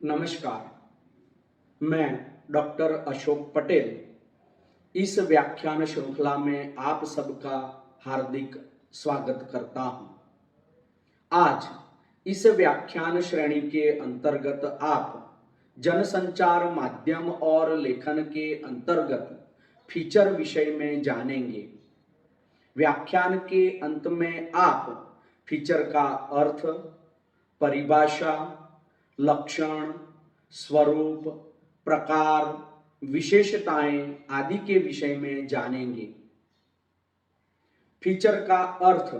नमस्कार, मैं डॉक्टर अशोक पटेल इस व्याख्यान श्रृंखला में आप सबका हार्दिक स्वागत करता हूं। आज इस व्याख्यान श्रेणी के अंतर्गत आप जनसंचार माध्यम और लेखन के अंतर्गत फीचर विषय में जानेंगे। व्याख्यान के अंत में आप फीचर का अर्थ, परिभाषा, लक्षण, स्वरूप, प्रकार, विशेषताएं आदि के विषय में जानेंगे। फीचर का अर्थ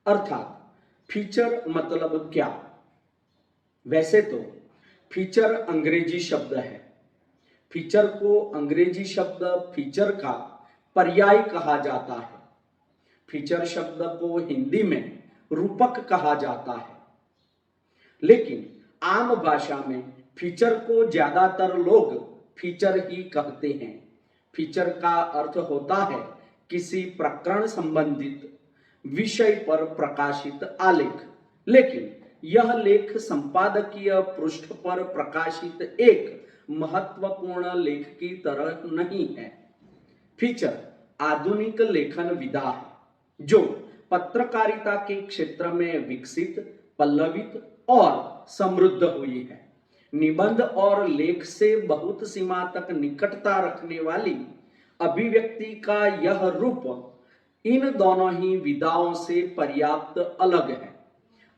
अर्थात फीचर मतलब क्या? वैसे तो फीचर अंग्रेजी शब्द है। फीचर को अंग्रेजी शब्द फीचर का पर्याय कहा जाता है। फीचर शब्द को हिंदी में रूपक कहा जाता है, लेकिन आम भाषा में फीचर को ज्यादातर लोग फीचर ही कहते हैं। फीचर का अर्थ होता है किसी प्रकरण संबंधित विषय पर प्रकाशित आलेख, लेकिन यह लेख संपादकीय पृष्ठ पर प्रकाशित एक महत्वपूर्ण लेख की तरह नहीं है। फीचर आधुनिक लेखन विधा है जो पत्रकारिता के क्षेत्र में विकसित, पल्लवित और समृद्ध हुई है। निबंध और लेख से बहुत सीमा तक निकटता रखने वाली अभिव्यक्ति का यह रूप इन दोनों ही विधाओं से पर्याप्त अलग है।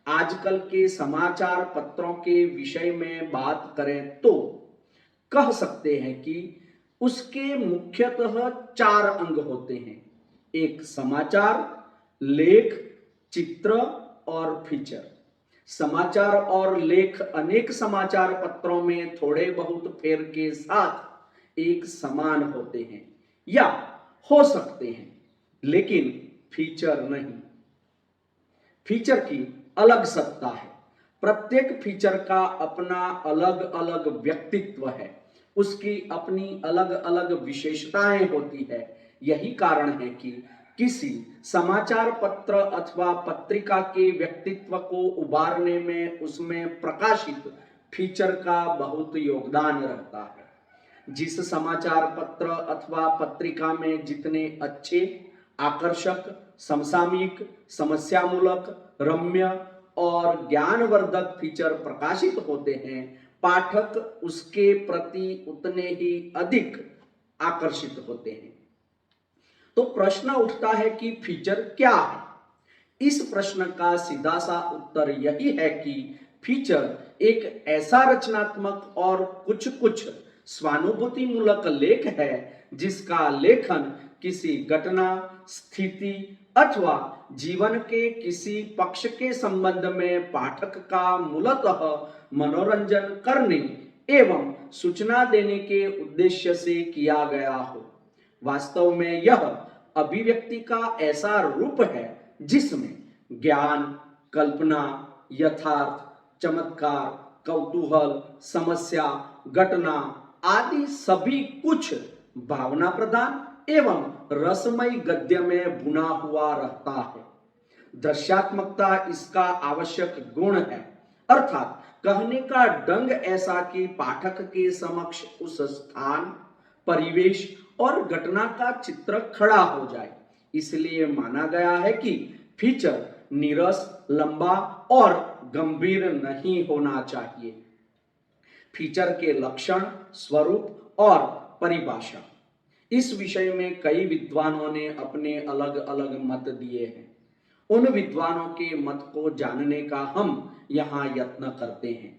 आजकल के समाचार पत्रों के विषय में बात करें तो कह सकते हैं कि उसके मुख्यतः 4 अंग होते हैं: एक समाचार, लेख, चित्र और फीचर। समाचार और लेख अनेक समाचार पत्रों में थोड़े बहुत फेर के साथ एक समान होते हैं या हो सकते हैं, लेकिन फीचर नहीं। फीचर की अलग सत्ता है। प्रत्येक फीचर का अपना अलग अलग व्यक्तित्व है, उसकी अपनी अलग अलग विशेषताएं होती है। यही कारण है कि किसी समाचार पत्र अथवा पत्रिका के व्यक्तित्व को उभारने में उसमें प्रकाशित फीचर का बहुत योगदान रहता है। जिस समाचार पत्र अथवा पत्रिका में जितने अच्छे, आकर्षक, समसामयिक, समस्यामूलक, रम्य और ज्ञानवर्धक फीचर प्रकाशित होते हैं, पाठक उसके प्रति उतने ही अधिक आकर्षित होते हैं। तो प्रश्न उठता है कि फीचर क्या है? इस प्रश्न का सीधा सा उत्तर यही है कि फीचर एक ऐसा रचनात्मक और कुछ स्वानुभूति मूलक लेख है जिसका लेखन किसी घटना, स्थिति अथवा जीवन के किसी पक्ष के संबंध में पाठक का मूलतः मनोरंजन करने एवं सूचना देने के उद्देश्य से किया गया हो। वास्तव में यह अभिव्यक्ति का ऐसा रूप है जिसमें ज्ञान, कल्पना, यथार्थ, चमत्कार, कौतूहल, समस्या, घटना आदि सभी कुछ भावना प्रधान एवं रसमय गद्य में बुना हुआ रहता है। दृश्यात्मकता इसका आवश्यक गुण है, अर्थात कहने का ढंग ऐसा कि पाठक के समक्ष उस स्थान, परिवेश और घटना का चित्र खड़ा हो जाए। इसलिए माना गया है कि फीचर नीरस, लंबा और गंभीर नहीं होना चाहिए। फीचर के लक्षण, स्वरूप और परिभाषा, इस विषय में कई विद्वानों ने अपने अलग अलग मत दिए हैं। उन विद्वानों के मत को जानने का हम यहाँ यत्न करते हैं।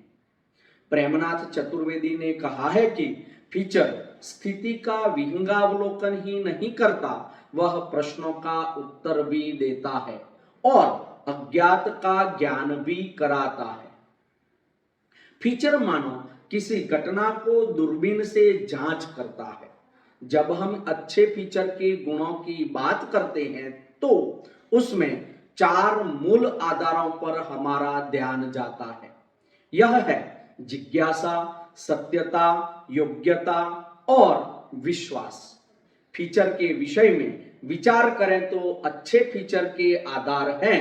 प्रेमनाथ चतुर्वेदी ने कहा है कि फीचर स्थिति का विहंगावलोकन ही नहीं करता, वह प्रश्नों का उत्तर भी देता है और अज्ञात का ज्ञान भी कराता है। फीचर मानो किसी घटना को दूरबीन से जांच करता है। जब हम अच्छे फीचर के गुणों की बात करते हैं तो उसमें 4 मूल आधारों पर हमारा ध्यान जाता है। यह है जिज्ञासा, सत्यता, योग्यता और विश्वास। फीचर के विषय में विचार करें तो अच्छे फीचर के आधार हैं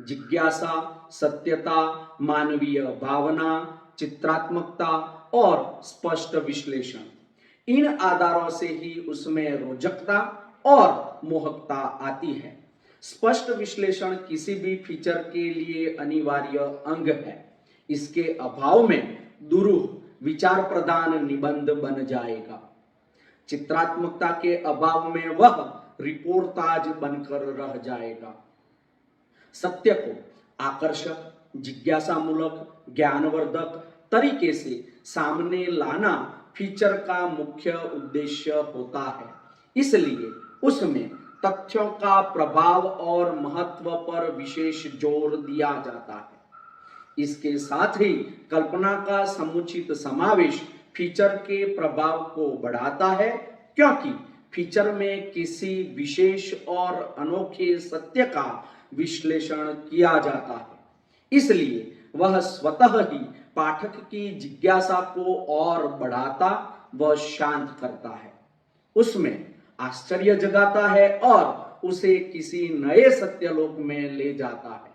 जिज्ञासा, सत्यता, मानवीय भावना, चित्रात्मकता और स्पष्ट विश्लेषण, इन आधारों से ही उसमें रोचकता और मोहकता आती है। स्पष्ट विश्लेषण किसी भी फीचर के लिए अनिवार्य अंग है। इसके अभाव में दुरूह विचार प्रधान निबंध बन जाएगा। चित्रात्मकता के अभाव में वह रिपोर्टाज बनकर रह जाएगा। सत्य को आकर्षक, जिज्ञासामूलक, ज्ञानवर्धक तरीके से सामने लाना फीचर का मुख्य उद्देश्य होता है। इसलिए उसमें तथ्यों का प्रभाव और महत्व पर विशेष जोर दिया जाता है। इसके साथ ही कल्पना का समुचित समावेश फीचर के प्रभाव को बढ़ाता है, क्योंकि फीचर में किसी विशेष और अनोखे सत्य का विश्लेषण किया जाता है। इसलिए वह स्वतः ही पाठक की जिज्ञासा को और बढ़ाता व शांत करता है, उसमें आश्चर्य जगाता है और उसे किसी नए सत्यलोक में ले जाता है।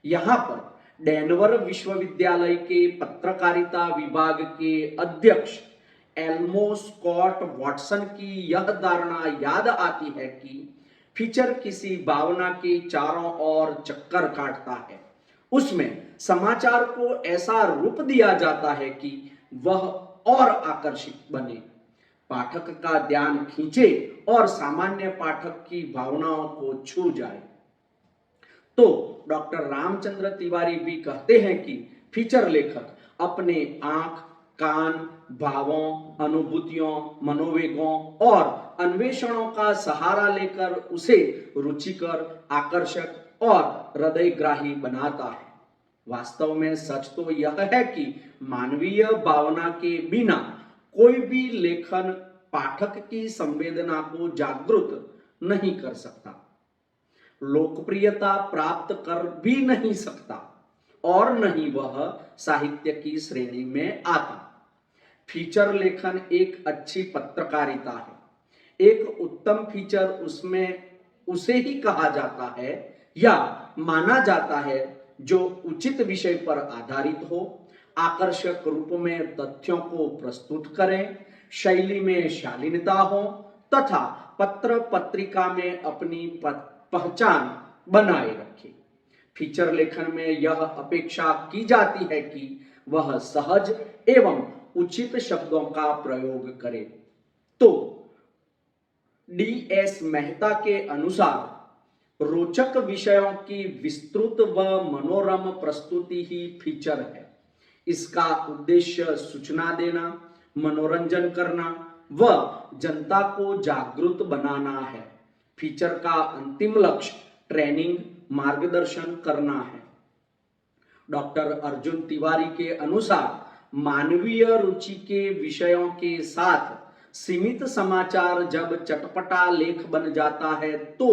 यहाँ पर डेनवर विश्वविद्यालय के पत्रकारिता विभाग के अध्यक्ष एल्मो स्कॉट वॉटसन की यह धारणा याद आती है कि फीचर किसी भावना के चारों ओर चक्कर काटता है। उसमें समाचार को ऐसा रूप दिया जाता है कि वह और आकर्षित बने, पाठक का ध्यान खींचे और सामान्य पाठक की भावनाओं को छू जाए। तो डॉक्टर रामचंद्र तिवारी भी कहते हैं कि फीचर लेखक अपने आंख, कान, भावों, अनुभूतियों, मनोवेगों और अन्वेषणों का सहारा लेकर उसे रुचिकर, आकर्षक और हृदयग्राही बनाता है। वास्तव में सच तो यह है कि मानवीय भावना के बिना कोई भी लेखन पाठक की संवेदना को जागृत नहीं कर सकता, लोकप्रियता प्राप्त कर भी नहीं सकता और नहीं वह साहित्य की श्रेणी में आता। फीचर लेखन एक अच्छी पत्रकारिता है। एक उत्तम फीचर उसमें उसे ही कहा जाता है या माना जाता है जो उचित विषय पर आधारित हो, आकर्षक रूप में तथ्यों को प्रस्तुत करें, शैली में शालीनता हो तथा पत्र पत्रिका में अपनी पहचान बनाए रखे। फीचर लेखन में यह अपेक्षा की जाती है कि वह सहज एवं उचित शब्दों का प्रयोग करे। तो डी.एस. मेहता के अनुसार रोचक विषयों की विस्तृत व मनोरम प्रस्तुति ही फीचर है। इसका उद्देश्य सूचना देना, मनोरंजन करना व जनता को जागरूक बनाना है। फीचर का अंतिम लक्ष्य ट्रेनिंग, मार्गदर्शन करना है। डॉक्टर अर्जुन तिवारी के अनुसार मानवीय रुचि के विषयों के साथ सीमित समाचार जब चटपटा लेख बन जाता है तो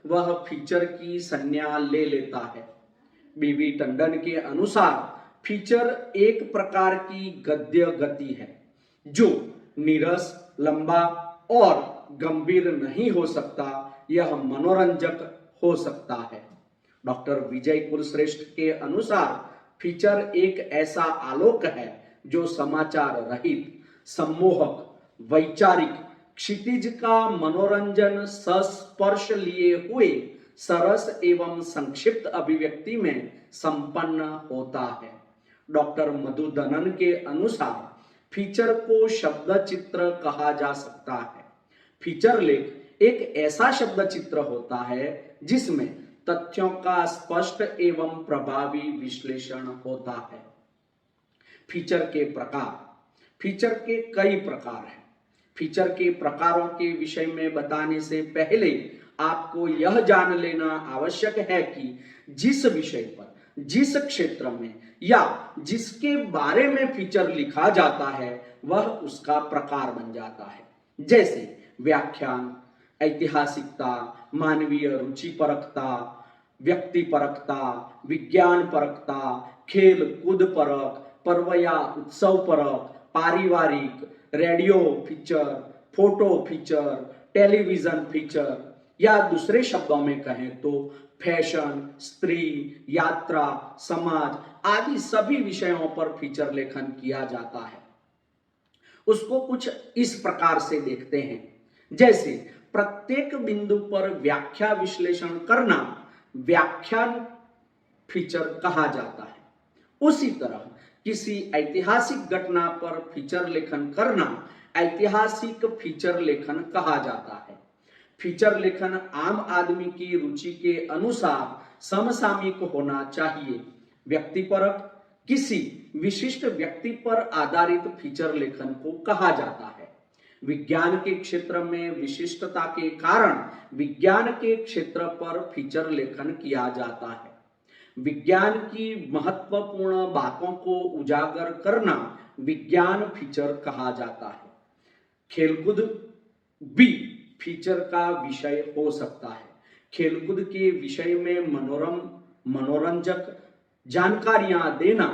वह फीचर की संज्ञा ले लेता है। बीवी टंडन के अनुसार फीचर एक प्रकार की गद्य गति है जो नीरस, लंबा और गंभीर नहीं हो सकता, यह मनोरंजक हो सकता है। डॉक्टर विजय कुलश्रेष्ठ के अनुसार फीचर एक ऐसा आलोक है जो समाचार रहित, सम्मोहक, वैचारिक, क्षितिज का मनोरंजन संस्पर्श लिए हुए सरस एवं संक्षिप्त अभिव्यक्ति में संपन्न होता है। डॉक्टर मधुधनन के अनुसार फीचर को शब्द चित्र कहा जा सकता है। फीचर लेख एक ऐसा शब्द चित्र होता है जिसमें तथ्यों का स्पष्ट एवं प्रभावी विश्लेषण होता है। फीचर के प्रकार। फीचर के कई प्रकार हैं। फीचर के प्रकारों के विषय में बताने से पहले आपको यह जान लेना आवश्यक है कि जिस विषय पर, जिस क्षेत्र में या जिसके बारे में फीचर लिखा जाता है वह उसका प्रकार बन जाता है। जैसे व्याख्यान, ऐतिहासिकता, मानवीय रुचि परकता, व्यक्ति परकता, विज्ञान परकता, खेल कूद परक, पर्व या उत्सव परक, पारिवारिक, radio feature, photo feature, television feature, या दूसरे शब्दों में कहें तो फैशन, स्त्री, यात्रा, समाज आदि सभी विषयों पर फीचर लेखन किया जाता है। उसको कुछ इस प्रकार से देखते हैं। जैसे प्रत्येक बिंदु पर व्याख्या विश्लेषण करना व्याख्यान फीचर कहा जाता है। उसी तरह किसी ऐतिहासिक घटना पर फीचर लेखन करना ऐतिहासिक फीचर लेखन कहा जाता है। फीचर लेखन आम आदमी की रुचि के अनुसार समसामयिक होना चाहिए। व्यक्तिपरक किसी विशिष्ट व्यक्ति पर आधारित फीचर लेखन को कहा जाता है। विज्ञान के क्षेत्र में विशिष्टता के कारण विज्ञान के क्षेत्र पर फीचर लेखन किया जाता है। विज्ञान की महत्वपूर्ण बातों को उजागर करना विज्ञान फीचर कहा जाता है। खेलकूद भी फीचर का विषय हो सकता है। खेलकूद के विषय में मनोरंजक जानकारियां देना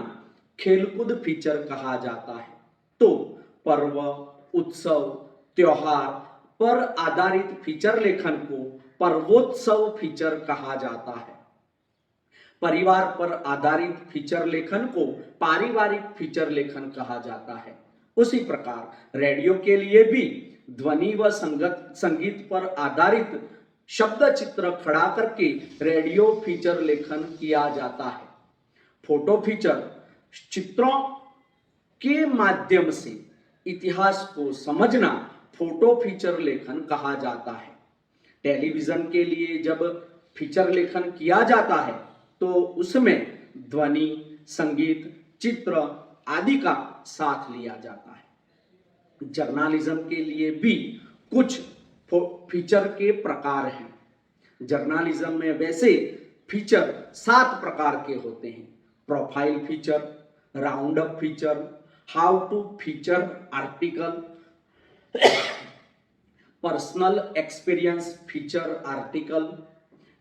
खेलकूद फीचर कहा जाता है। तो पर्व, उत्सव, त्योहार पर आधारित फीचर लेखन को पर्वोत्सव फीचर कहा जाता है। परिवार पर आधारित फीचर लेखन को पारिवारिक फीचर लेखन कहा जाता है। उसी प्रकार रेडियो के लिए भी ध्वनि व संगीत पर आधारित शब्द चित्र खड़ा करके रेडियो फीचर लेखन किया जाता है। फोटो फीचर चित्रों के माध्यम से इतिहास को समझना फोटो फीचर लेखन कहा जाता है। टेलीविजन के लिए जब फीचर लेखन किया जाता है तो उसमें ध्वनि, संगीत, चित्र आदि का साथ लिया जाता है। जर्नलिज्म के लिए भी कुछ फीचर के प्रकार हैं। जर्नलिज्म में वैसे फीचर 7 प्रकार के होते हैं। Profile feature, round up feature, how to feature article, personal experience feature article,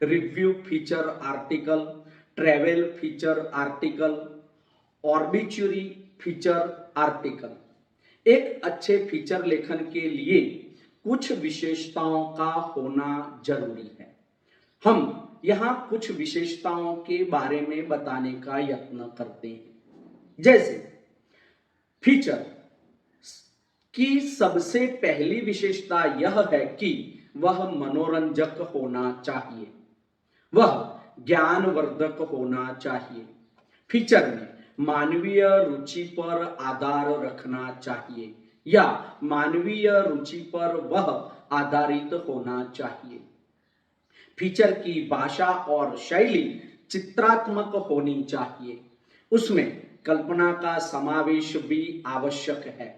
review feature article, travel feature article, obituary feature article. एक अच्छे फीचर लेखन के लिए कुछ विशेषताओं का होना जरूरी है। हम यहाँ कुछ विशेषताओं के बारे में बताने का यत्न करते हैं। जैसे फीचर की सबसे पहली विशेषता यह है कि वह मनोरंजक होना चाहिए, वह ज्ञानवर्धक होना चाहिए। फीचर में मानवीय रुचि पर आधार रखना चाहिए या मानवीय रुचि पर वह आधारित होना चाहिए। फीचर की भाषा और शैली चित्रात्मक होनी चाहिए, उसमें कल्पना का समावेश भी आवश्यक है।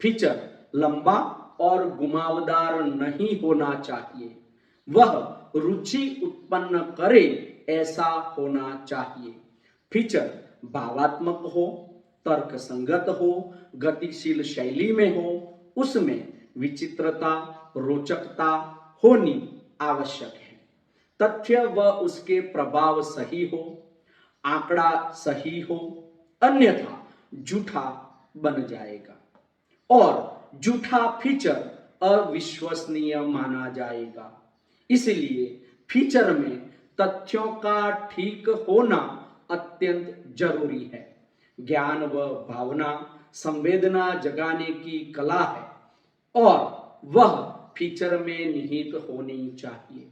फीचर लंबा और घुमावदार नहीं होना चाहिए, वह रुचि उत्पन्न करे ऐसा होना चाहिए। फीचर भावात्मक हो, तर्क संगत हो, गतिशील शैली में हो, उसमें विचित्रता, रोचकता होनी आवश्यक है। तथ्य व उसके प्रभाव सही हो, आंकड़ा सही हो, अन्यथा झूठा बन जाएगा और झूठा फीचर अविश्वसनीय माना जाएगा। इसलिए फीचर में तथ्यों का ठीक होना अत्यंत जरूरी है। ज्ञान व भावना, संवेदना जगाने की कला है और वह फीचर में निहित होनी चाहिए।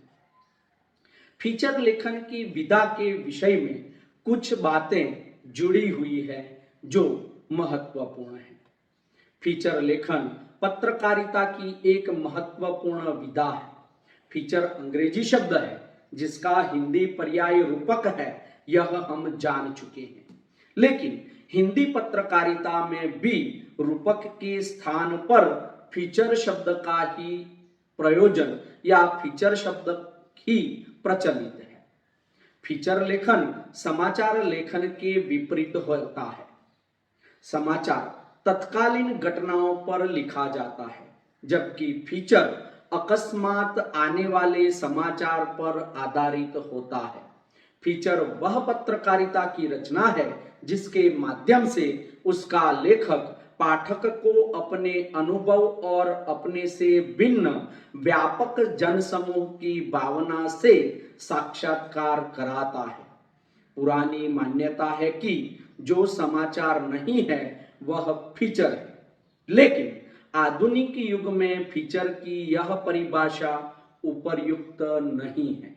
फीचर लेखन की विधा के विषय में कुछ बातें जुड़ी हुई है जो महत्वपूर्ण है। फीचर लेखन पत्रकारिता की एक महत्वपूर्ण विधा है। फीचर अंग्रेजी शब्द है जिसका हिंदी पर्याय रूपक है, यह हम जान चुके हैं। लेकिन हिंदी पत्रकारिता में भी रूपक के स्थान पर फीचर शब्द का ही प्रयोजन या फीचर शब्द ही प्रचलित है। फीचर लेखन समाचार लेखन के विपरीत होता है। समाचार तत्कालीन घटनाओं पर लिखा जाता है, जबकि फीचर अकस्मात आने वाले समाचार पर आधारित होता है। फीचर वह पत्रकारिता की रचना है जिसके माध्यम से उसका लेखक पाठक को अपने अनुभव और अपने से भिन्न व्यापक जनसमूह की भावना से साक्षात्कार कराता है। पुरानी मान्यता है कि जो समाचार नहीं है वह फीचर है, लेकिन आधुनिक युग में फीचर की यह परिभाषा उपयुक्त नहीं है।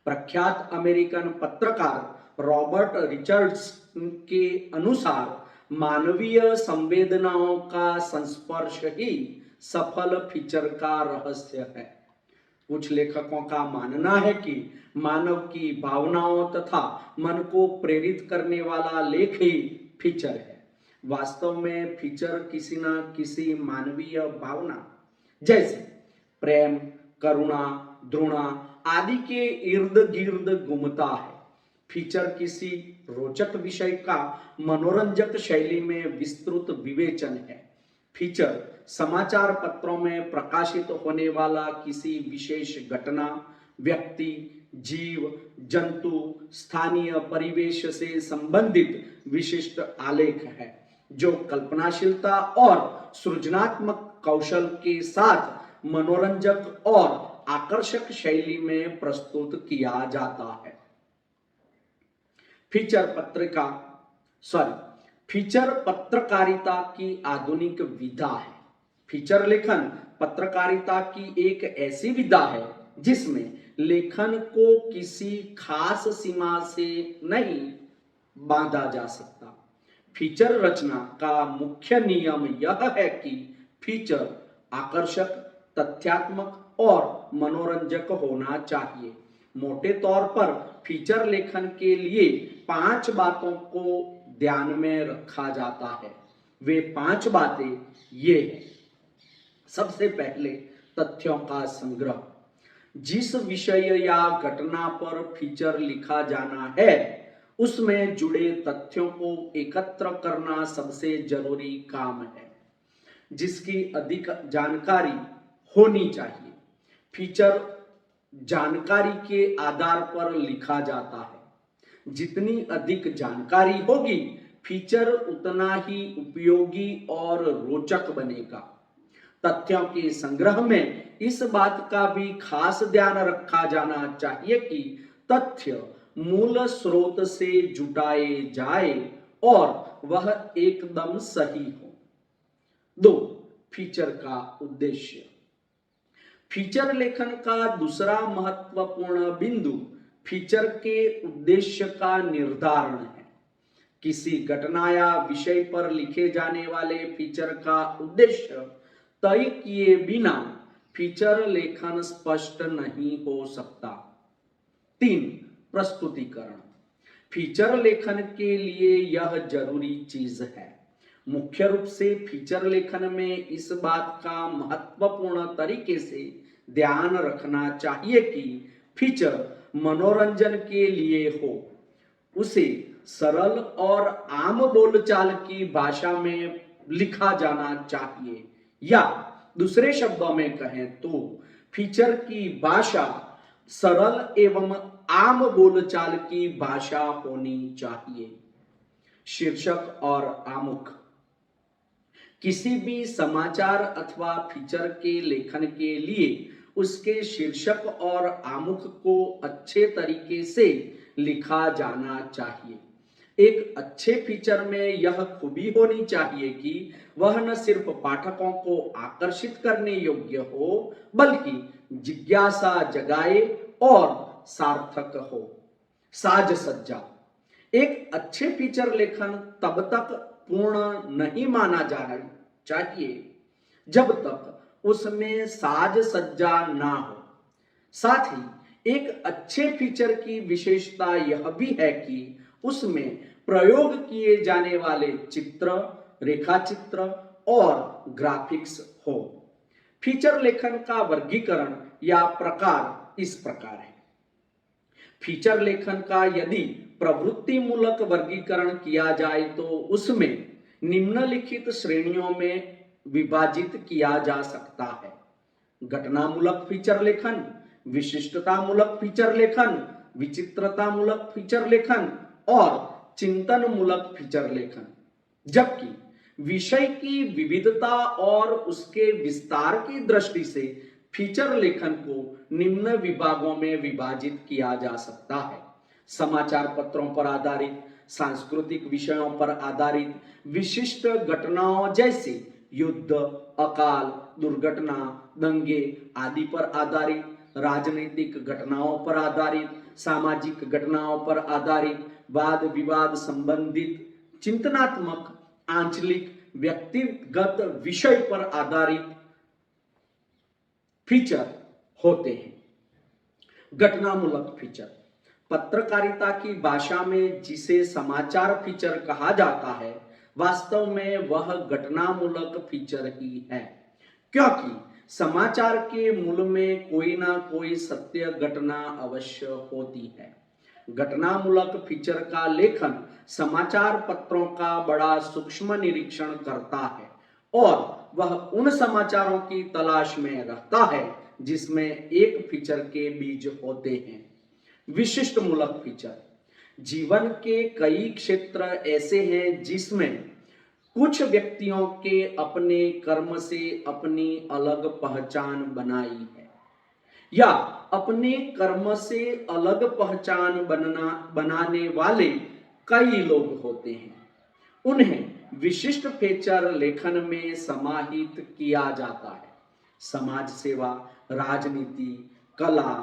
प्रख्यात अमेरिकन पत्रकार रॉबर्ट रिचर्ड्स के अनुसार मानवीय संवेदनाओं का संस्पर्श ही सफल फीचर का रहस्य है। कुछ लेखकों का मानना है कि मानव की भावनाओं तथा मन को प्रेरित करने वाला लेख ही फीचर है। वास्तव में फीचर किसी न किसी मानवीय भावना जैसे प्रेम, करुणा, घृणा आदि के इर्द गिर्द घूमता है। फीचर किसी रोचक विषय का मनोरंजक शैली में विस्तृत विवेचन है। फीचर समाचार पत्रों में प्रकाशित होने वाला किसी विशेष घटना, व्यक्ति, जीव, जंतु, स्थानीय परिवेश से संबंधित विशिष्ट आलेख है जो कल्पनाशीलता और सृजनात्मक कौशल के साथ मनोरंजक और आकर्षक शैली में प्रस्तुत किया जाता है। फीचर पत्रकारिता की आधुनिक विधा है। फीचर लेखन पत्रकारिता की एक ऐसी विधा है जिसमें लेखन को किसी खास सीमा से नहीं बांधा जा सकता। फीचर रचना का मुख्य नियम यह है कि फीचर आकर्षक, तथ्यात्मक और मनोरंजक होना चाहिए। मोटे तौर पर फीचर लेखन के लिए 5 बातों को ध्यान में रखा जाता है। वे 5 बातें ये हैं। सबसे पहले तथ्यों का संग्रह। जिस विषय या घटना पर फीचर लिखा जाना है उसमें जुड़े तथ्यों को एकत्र करना सबसे जरूरी काम है, जिसकी अधिक जानकारी होनी चाहिए। फीचर जानकारी के आधार पर लिखा जाता है। जितनी अधिक जानकारी होगी फीचर उतना ही उपयोगी और रोचक बनेगा। तथ्यों के संग्रह में इस बात का भी खास ध्यान रखा जाना चाहिए कि तथ्य मूल स्रोत से जुटाए जाए और वह एकदम सही हो। 2. फीचर का उद्देश्य। फीचर लेखन का दूसरा महत्वपूर्ण बिंदु फीचर के उद्देश्य का निर्धारण है। किसी घटना या विषय पर लिखे जाने वाले फीचर का उद्देश्य तय किए बिना फीचर लेखन स्पष्ट नहीं हो सकता। 3. प्रस्तुतिकरण। फीचर लेखन के लिए यह जरूरी चीज है। मुख्य रूप से फीचर लेखन में इस बात का महत्वपूर्ण तरीके से ध्यान रखना चाहिए कि फीचर मनोरंजन के लिए हो। उसे सरल और आम बोलचाल की भाषा में लिखा जाना चाहिए, या दूसरे शब्दों में कहें तो फीचर की भाषा सरल एवं आम बोलचाल की भाषा होनी चाहिए। शीर्षक और आमुख। किसी भी समाचार अथवा फीचर के लेखन के लिए उसके शीर्षक और आमुख को अच्छे तरीके से लिखा जाना चाहिए। एक अच्छे फीचर में यह खूबी होनी चाहिए कि वह न सिर्फ पाठकों को आकर्षित करने योग्य हो बल्कि जिज्ञासा जगाए और सार्थक हो। साज सज्जा। एक अच्छे फीचर लेखन तब तक पूर्ण नहीं माना जाना चाहिए जब तक उसमें साज सज्जा ना हो। साथ ही एक अच्छे फीचर की विशेषता यह भी है कि उसमें प्रयोग किए जाने वाले चित्र, रेखाचित्र और ग्राफिक्स हो। फीचर लेखन का वर्गीकरण या प्रकार इस प्रकार है। फीचर लेखन का यदि प्रवृत्ति मूलक वर्गीकरण किया जाए तो उसमें निम्नलिखित श्रेणियों में विभाजित किया जा सकता है: घटनामूलक फीचर लेखन, विशिष्टतामूलक फीचर लेखन, विचित्रतामूलक फीचर लेखन और चिंतनमूलक फीचर लेखन। जबकि विषय की विविधता और उसके विस्तार की दृष्टि से फीचर लेखन को निम्न विभागों में विभाजित किया जा सकता है: समाचार पत्रों पर आधारित, सांस्कृतिक विषयों पर आधारित विशिष्ट घटनाओं जैसे युद्ध, अकाल, दुर्घटना, दंगे आदि पर आधारित, राजनीतिक घटनाओं पर आधारित, सामाजिक घटनाओं पर आधारित, वाद विवाद संबंधित, चिंतनात्मक, आंचलिक, व्यक्तिगत विषय पर आधारित फीचर होते हैं। घटनामूलक फीचर पत्रकारिता की भाषा में जिसे समाचार फीचर कहा जाता है, वास्तव में वह घटनामूलक फीचर ही है, क्योंकि समाचार के मूल में कोई ना कोई सत्य घटना अवश्य होती है। घटनामूलक फीचर का लेखन समाचार पत्रों का बड़ा सूक्ष्म निरीक्षण करता है और वह उन समाचारों की तलाश में रहता है जिसमें एक फीचर के बीज होते हैं। विशिष्ट मूलक फीचर जीवन के कई क्षेत्र ऐसे हैं जिसमें कुछ व्यक्तियों के अपने कर्म से अपनी अलग पहचान बनाई है या अपने कर्म से अलग पहचान बनाने वाले कई लोग होते हैं। उन्हें विशिष्ट फीचर लेखन में समाहित किया जाता है। समाज सेवा, राजनीति, कला,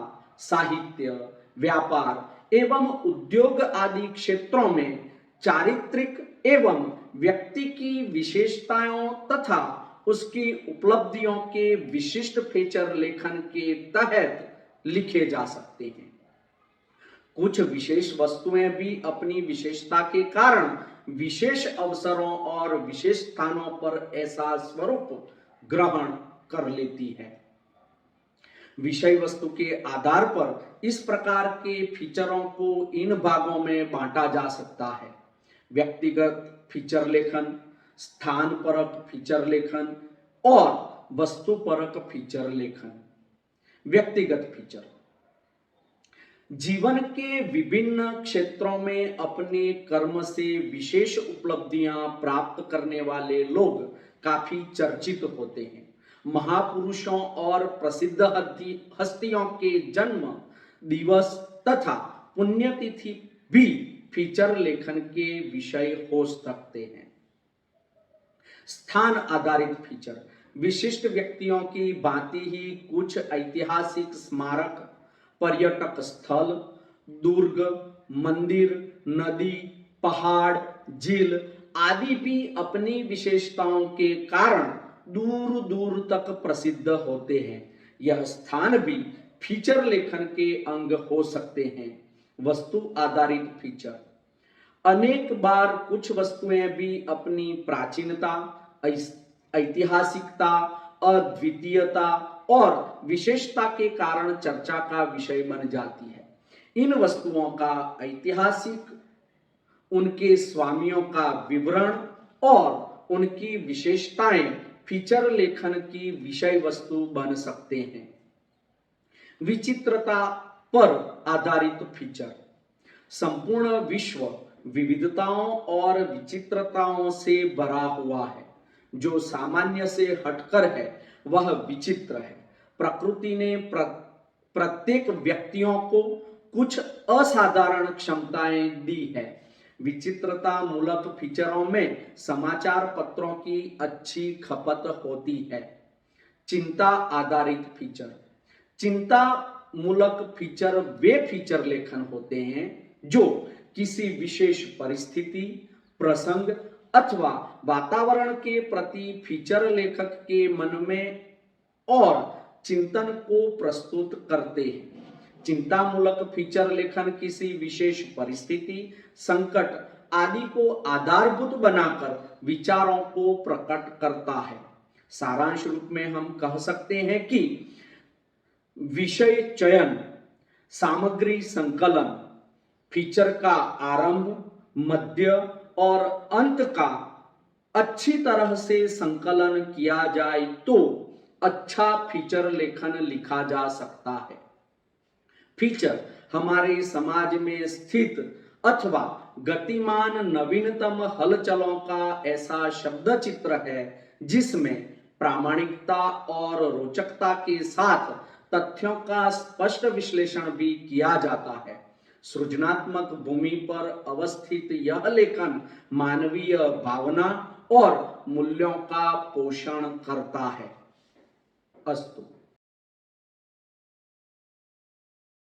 साहित्य, व्यापार एवं उद्योग आदि क्षेत्रों में चारित्रिक एवं व्यक्ति की विशेषताओं तथा उसकी उपलब्धियों के विशिष्ट फीचर लेखन के तहत लिखे जा सकते हैं। कुछ विशेष वस्तुएं भी अपनी विशेषता के कारण विशेष अवसरों और विशेष स्थानों पर ऐसा स्वरूप ग्रहण कर लेती है। विषय वस्तु के आधार पर इस प्रकार के फीचरों को इन भागों में बांटा जा सकता है: व्यक्तिगत फीचर लेखन, स्थान परक फीचर लेखन और वस्तु परक फीचर लेखन। व्यक्तिगत फीचर जीवन के विभिन्न क्षेत्रों में अपने कर्म से विशेष उपलब्धियां प्राप्त करने वाले लोग काफी चर्चित होते हैं। महापुरुषों और प्रसिद्ध हस्तियों के जन्म दिवस तथा पुण्यतिथि भी फीचर लेखन के विषय हो सकते हैं। स्थान आधारित फीचर विशिष्ट व्यक्तियों की भांति ही कुछ ऐतिहासिक स्मारक, पर्यटक स्थल, दुर्ग, मंदिर, नदी, पहाड़, झील आदि भी अपनी विशेषताओं के कारण दूर दूर तक प्रसिद्ध होते हैं। यह स्थान भी फीचर लेखन के अंग हो सकते हैं। वस्तु आधारित फीचर अनेक बार कुछ वस्तुएं भी अपनी प्राचीनता, ऐतिहासिकता, अद्वितीयता और विशेषता के कारण चर्चा का विषय बन जाती है। इन वस्तुओं का ऐतिहासिक, उनके स्वामियों का विवरण और उनकी विशेषताएं फीचर लेखन की विषय वस्तु बन सकते हैं। विचित्रता पर आधारित फीचर संपूर्ण विश्व विविधताओं और विचित्रताओं से भरा हुआ है। जो सामान्य से हटकर है वह विचित्र है। प्रकृति ने प्रत्येक व्यक्तियों को कुछ असाधारण क्षमताएं दी है। विचित्रता मूलक फीचरों में समाचार पत्रों की अच्छी खपत होती है। चिंता आधारित फीचर चिंता मूलक फीचर वे फीचर लेखन होते हैं जो किसी विशेष परिस्थिति, प्रसंग अथवा वातावरण के प्रति फीचर लेखक के मन में और चिंतन को प्रस्तुत करते हैं। चिंतामूलक फीचर लेखन किसी विशेष परिस्थिति, संकट आदि को आधारभूत बनाकर विचारों को प्रकट करता है। सारांश रूप में हम कह सकते हैं कि विषय चयन, सामग्री संकलन, फीचर का आरंभ, मध्य और अंत का अच्छी तरह से संकलन किया जाए तो अच्छा फीचर लेखन लिखा जा सकता है। फीचर हमारे समाज में स्थित अथवा गतिमान नवीनतम हलचलों का ऐसा शब्द चित्र है जिसमें प्रामाणिकता और रोचकता के साथ तथ्यों का स्पष्ट विश्लेषण भी किया जाता है। सृजनात्मक भूमि पर अवस्थित यह लेखन मानवीय भावना और मूल्यों का पोषण करता है। अस्तु।